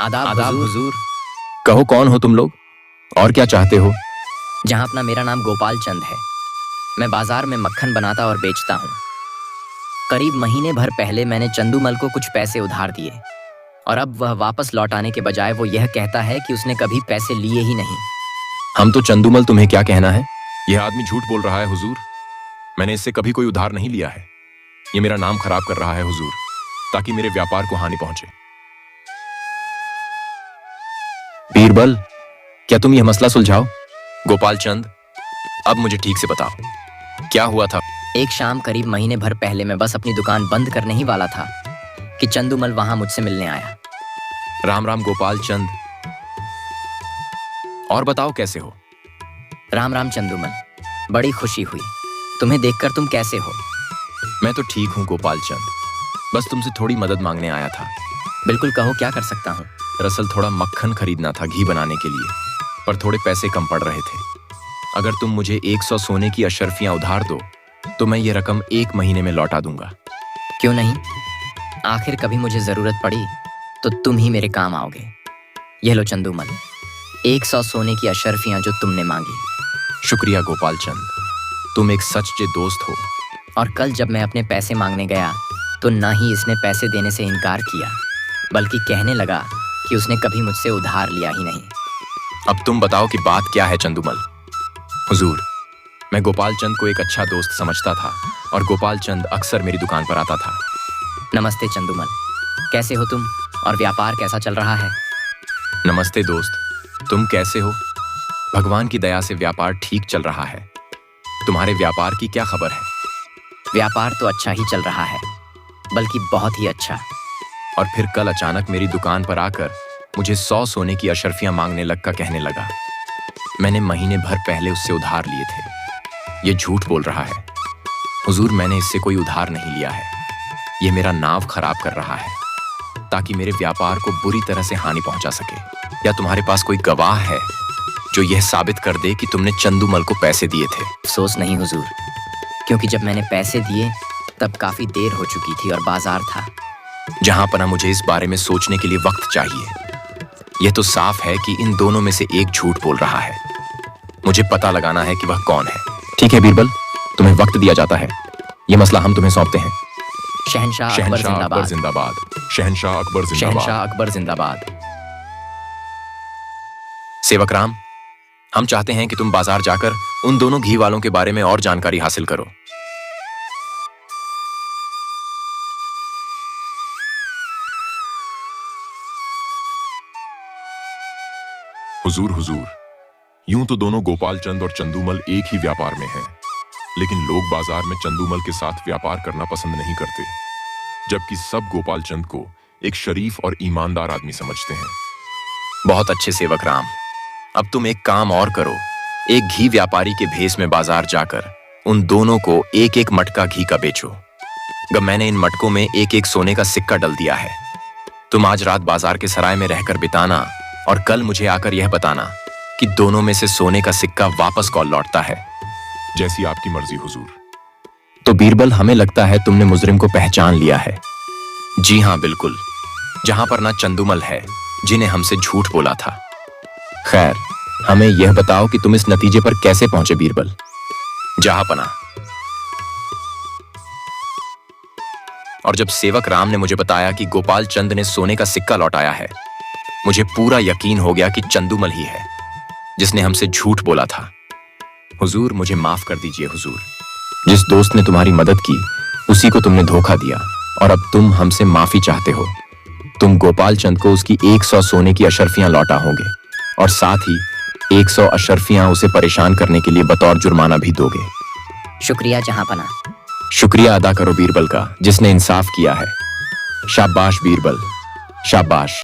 आदाब हुजूर। कहो कौन हो तुम लोग और क्या चाहते हो? जहाँ अपना मेरा नाम गोपाल चंद है। मैं बाजार में मक्खन बनाता और बेचता हूँ। करीब महीने भर पहले मैंने चंदूमल को कुछ पैसे उधार दिए और अब वह वापस लौटाने के बजाय वो यह कहता है कि उसने कभी पैसे लिए ही नहीं। हम तो चंदूमल, तुम्हें क्या कहना है? यह आदमी झूठ बोल रहा है हुजूर। मैंने इससे कभी कोई उधार नहीं लिया है। यह मेरा नाम खराब कर रहा है हुजूर, ताकि मेरे व्यापार को हानि पहुंचे। बीरबल, क्या तुम यह मसला सुलझाओ? गोपाल चंद, अब मुझे ठीक से बताओ क्या हुआ था? एक शाम करीब महीने भर पहले मैं बस अपनी दुकान बंद करने ही वाला था कि चंदूमल वहां मुझसे मिलने आया। राम राम गोपाल चंद, और बताओ कैसे हो? राम राम चंदूमल, बड़ी खुशी हुई तुम्हें देखकर। तुम कैसे हो? मैं तो ठीक हूँ गोपाल चंद, बस तुमसे थोड़ी मदद मांगने आया था। बिल्कुल कहो, क्या कर सकता हूँ? दरअसल थोड़ा मक्खन खरीदना था घी बनाने के लिए, पर थोड़े पैसे कम पड़ रहे थे। अगर तुम मुझे 100 सोने की अशर्फियां उधार दो तो मैं ये रकम 1 महीने में लौटा दूंगा। क्यों नहीं, आखिर कभी मुझे जरूरत पड़ी तो तुम ही मेरे काम आओगे। यह लो चंदूमल, 100 सोने की अशर्फियां जो तुमने मांगी। शुक्रिया गोपाल चंद, तुम एक सच्चे दोस्त हो। और कल जब मैं अपने पैसे मांगने गया तो ना ही इसने पैसे देने से इनकार किया, बल्कि कहने लगा कि उसने कभी मुझसे उधार लिया ही नहीं। अब तुम बताओ कि बात क्या है चंदूमल? हुजूर, मैं गोपाल चंद को एक अच्छा दोस्त समझता था और गोपाल चंद अक्सर मेरी दुकान पर आता था। नमस्ते चंदूमल, कैसे हो तुम और व्यापार कैसा चल रहा है? नमस्ते दोस्त, तुम कैसे हो? भगवान की दया से व्यापार ठीक चल रहा है। तुम्हारे व्यापार की क्या खबर है? व्यापार तो अच्छा ही चल रहा है, बल्कि बहुत ही अच्छा। और फिर कल अचानक मेरी दुकान पर आकर मुझे 100 सोने की अशर्फियां मांगने लग का कहने लगा। मैंने महीने भर पहले उससे उधार लिए थे। ये झूठ बोल रहा है। हुजूर, मैंने इससे कोई उधार नहीं लिया है। ये मेरा नाव खराब कर रहा है ताकि मेरे व्यापार को बुरी तरह से हानि पहुंचा सके। या तुम्हारे पास कोई गवाह है जो यह साबित कर दे कि तुमने चंदूमल को पैसे दिए थे? अफसोस नहीं हुजूर, क्योंकि जब मैंने पैसे दिए तब काफी देर हो चुकी थी और बाजार था। जहां पना मुझे इस बारे में सोचने के लिए वक्त चाहिए। यह तो साफ है कि इन दोनों में से एक झूठ बोल रहा है। मुझे पता लगाना है कि वह कौन है। ठीक है बीरबल, तुम्हें वक्त दिया जाता है। यह मसला हम तुम्हें सौंपते हैं। शहंशाह अकबर जिंदाबाद। जिंदाबाद। शहंशाह अकबर जिंदाबाद। शहंशाह अकबर जिंदाबाद। सेवक राम, हम चाहते हैं कि तुम बाजार जाकर उन दोनों घी वालों के बारे में और जानकारी हासिल करो। हुजूर, यूं तो दोनों गोपाल चंद और चंदूमल एक ही व्यापार में हैं, लेकिन लोग बाजार में चंदूमल के साथ व्यापार करना पसंद नहीं करते, जबकि सब गोपाल चंद को एक शरीफ और ईमानदार आदमी समझते हैं। बहुत अच्छे सेवक राम, अब तुम एक काम और करो। एक घी व्यापारी के भेष में बाजार जाकर उन दोनों को एक एक मटका घी का बेचो। मैंने इन मटकों में एक एक सोने का सिक्का डल दिया है। तुम आज रात बाजार के सराय में रहकर बिताना और कल मुझे आकर यह बताना कि दोनों में से सोने का सिक्का वापस कौन लौटता है। जैसी आपकी मर्जी हुजूर। तो बीरबल, हमें लगता है तुमने मुजरिम को पहचान लिया है। जी हाँ, बिल्कुल। जहां पर ना चंदूमल है जिन्हें हमसे झूठ बोला था। खैर, हमें यह बताओ कि तुम इस नतीजे पर कैसे पहुंचे बीरबल? जहांपना। और जब सेवक राम ने मुझे बताया कि गोपाल चंद ने सोने का सिक्का लौटाया है, मुझे पूरा यकीन हो गया कि चंदूमल ही है जिसने हमसे झूठ बोला था। हुजूर, मुझे माफ कर दीजिए हुजूर। जिस दोस्त ने तुम्हारी मदद की उसी को तुमने धोखा दिया और अब तुम हमसे माफी चाहते हो। तुम गोपाल चंद को उसकी 100 सोने की अशर्फियां लौटा होंगे और साथ ही 100 अशर्फियां उसे परेशान करने के लिए बतौर जुर्माना भी दोगे। शुक्रिया जहांपना। शुक्रिया अदा करो बीरबल का, जिसने इंसाफ किया है। शाबाश बीरबल, शाबाश।